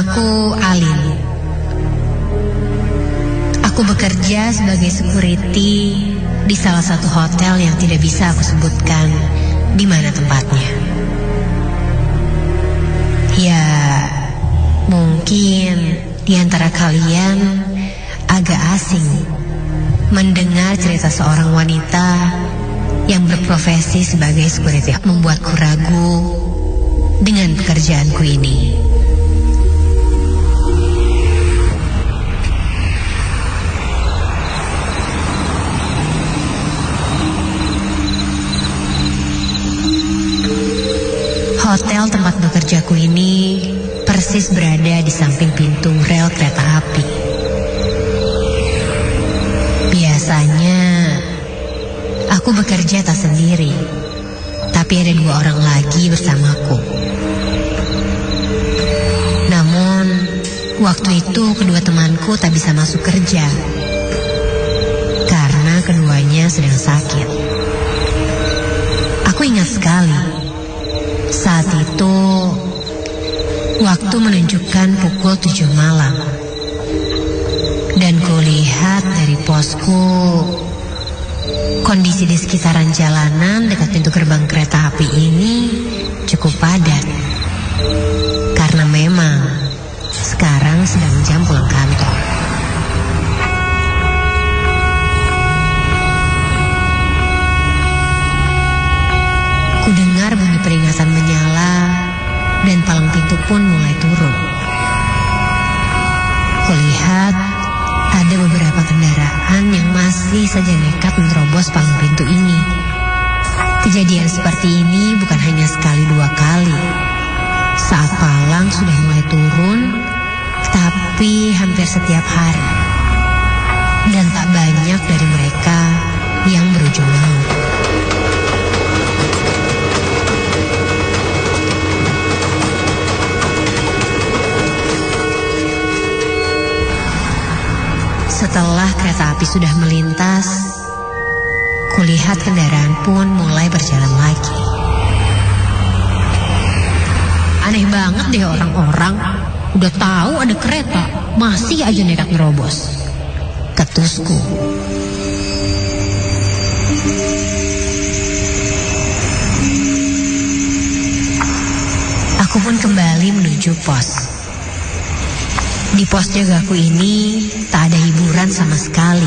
Namaku Alin. Aku bekerja sebagai security di salah satu hotel yang tidak bisa aku sebutkan di mana tempatnya. Ya, mungkin di antara kalian agak asing mendengar cerita seorang wanita yang berprofesi sebagai security. Membuatku ragu dengan pekerjaanku ini. Hotel tempat bekerjaku ini persis berada di samping pintu rel kereta api. Biasanya aku bekerja tak sendiri, tapi ada 2 orang lagi bersamaku. Namun, waktu itu kedua temanku tak bisa masuk kerja karena keduanya sedang sakit. Aku ingat sekali. Saat itu, waktu menunjukkan pukul 7 malam. Dan kulihat dari posku, kondisi di sekitaran jalanan dekat pintu gerbang kereta api ini cukup padat. Karena memang sekarang sedang jam pulang kantor. Kudengar bunyi peringatan menyala dan palang pintu pun mulai turun. Kulihat ada beberapa kendaraan yang masih saja nekat menerobos palang pintu ini. Kejadian seperti ini bukan hanya sekali 2 kali. Saat palang sudah mulai turun, tapi hampir setiap hari. Dan tak banyak dari mereka yang berujung maut. Setelah kereta api sudah melintas, kulihat kendaraan pun mulai berjalan lagi. Aneh banget deh orang-orang, udah tahu ada kereta, masih aja nekat nerobos. Ketusku. Aku pun kembali menuju pos. Di pos jagaku ini tak ada hiburan sama sekali.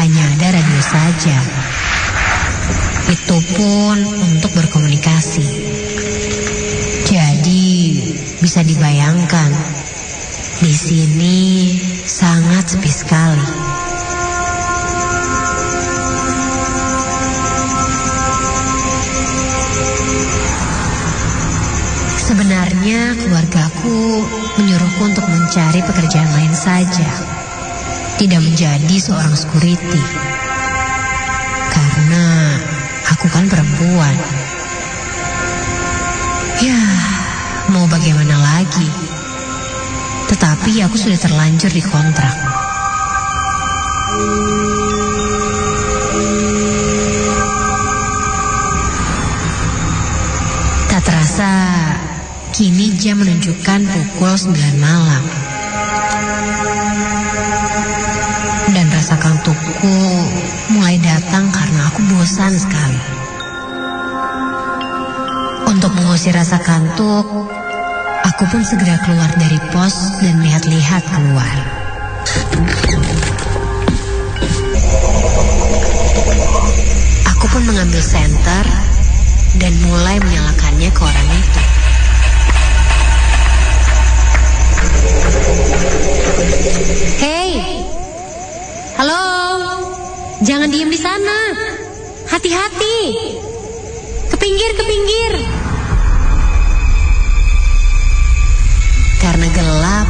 Hanya ada radio saja. Itu pun untuk berkomunikasi. Jadi bisa dibayangkan, di sini sangat sepi sekali. Sebenarnya keluargaku menyuruhku untuk mencari pekerjaan lain saja, tidak menjadi seorang security. Karena aku kan perempuan. Ya, mau bagaimana lagi? Tetapi aku sudah terlanjur dikontrak. Tak terasa, kini jam menunjukkan pukul 9 malam. Dan rasa kantukku mulai datang karena aku bosan sekali. Untuk mengusir rasa kantuk, aku pun segera keluar dari pos dan lihat-lihat keluar. Aku pun mengambil senter dan mulai menyalakannya ke orang itu. Hei, halo, jangan diem di sana. Hati-hati, ke pinggir, ke pinggir. Karena gelap,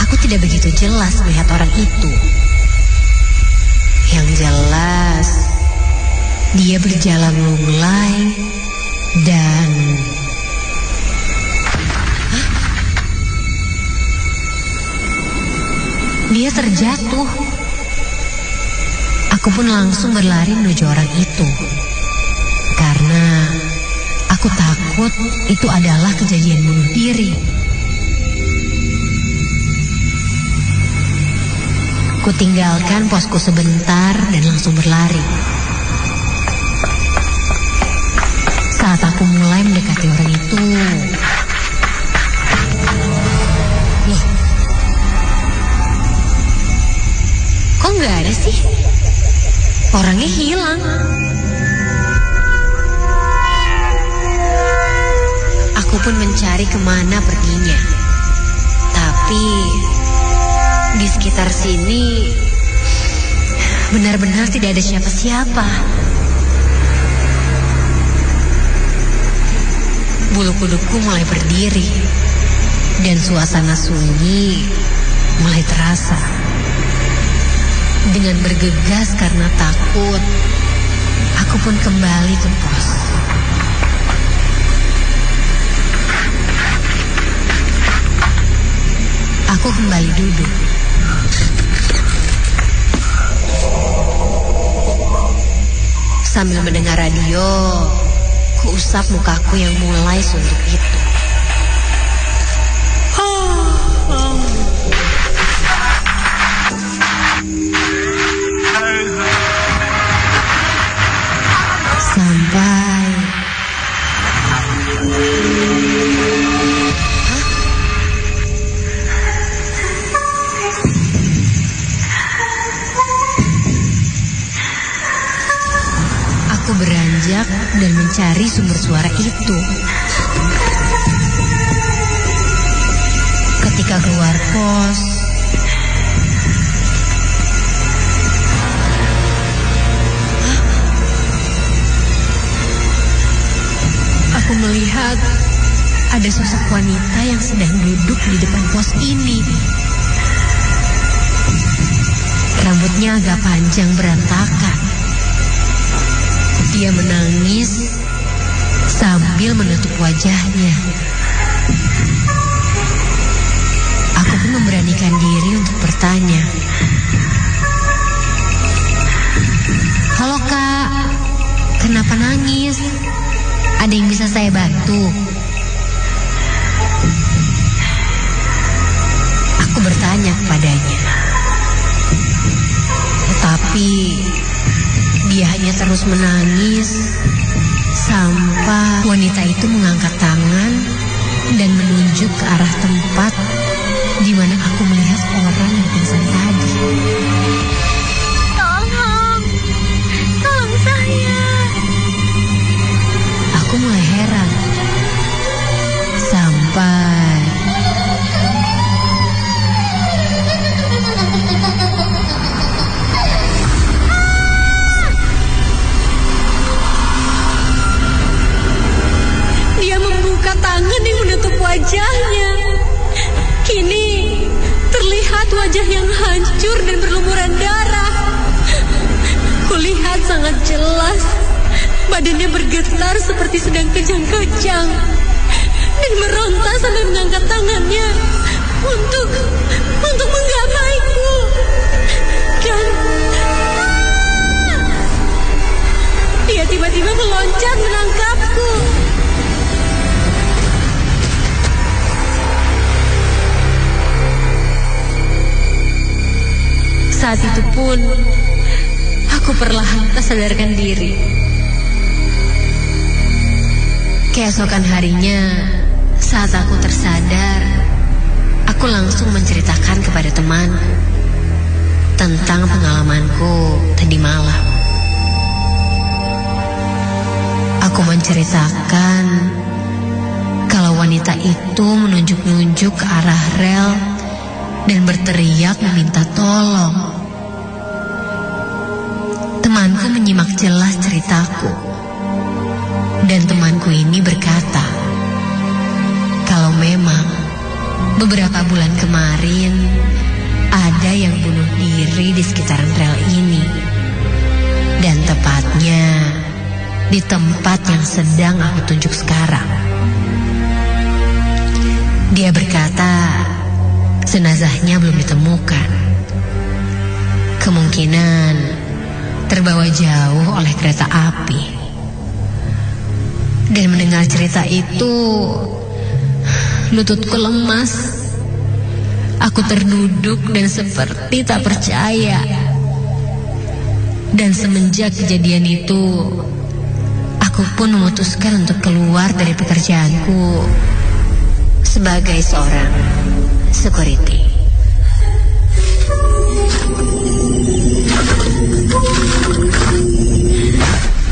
aku tidak begitu jelas melihat orang itu. Yang jelas, dia berjalan lunglai dan... Dia terjatuh. Aku pun langsung berlari menuju orang itu. Karena aku takut itu adalah kejadian bunuh diri. Kutinggalkan posku sebentar dan langsung berlari. Saat aku mulai mendekati orang itu, loh, kok nggak ada sih? Orangnya hilang. Aku pun mencari kemana perginya. Tapi di sekitar sini benar-benar tidak ada siapa-siapa. Bulu kudukku mulai berdiri dan suasana sunyi mulai terasa. Dengan bergegas karena takut, aku pun kembali ke pos. Aku kembali duduk. Sambil mendengar radio, kuusap mukaku yang mulai suntuk itu. Sampai aku beranjak dan mencari sumber suara itu. Ketika keluar pos, aku melihat ada sosok wanita yang sedang duduk di depan pos ini. Rambutnya agak panjang berantakan. Dia menangis sambil menutup wajahnya. Aku pun memberanikan diri untuk bertanya. "Halo Kak, kenapa nangis? Ada yang bisa saya bantu?" Aku bertanya kepadanya. Tetapi dia hanya terus menangis sampai wanita itu mengangkat tangan dan menunjuk ke arah tempat di mana aku melihat orang yang pingsan tadi. Tolong saya. Aku mulai heran sampai dia membuka tangan yang menutup wajahnya. Kini terlihat wajah yang hancur dan berlumuran darah. Kulihat sangat jelas badannya bergetar seperti sedang kejang-kejang dan meronta sambil mengangkat tangannya untuk menggamaiku. Dan dia tiba-tiba meloncat menangkapku. Saat itu pun aku perlahan tersadarkan diri. Keesokan harinya, saat aku tersadar, aku langsung menceritakan kepada temanku tentang pengalamanku tadi malam. Aku menceritakan kalau wanita itu menunjuk-nunjuk ke arah rel dan berteriak meminta tolong. Temanku menyimak jelas ceritaku. Dan temanku ini berkata, kalau memang beberapa bulan kemarin ada yang bunuh diri di sekitaran rel ini. Dan tepatnya di tempat yang sedang aku tunjuk sekarang. Dia berkata, jenazahnya belum ditemukan. Kemungkinan terbawa jauh oleh kereta api. Dan mendengar cerita itu, lututku lemas. Aku terduduk dan seperti tak percaya. Dan semenjak kejadian itu, aku pun memutuskan untuk keluar dari pekerjaanku sebagai seorang security.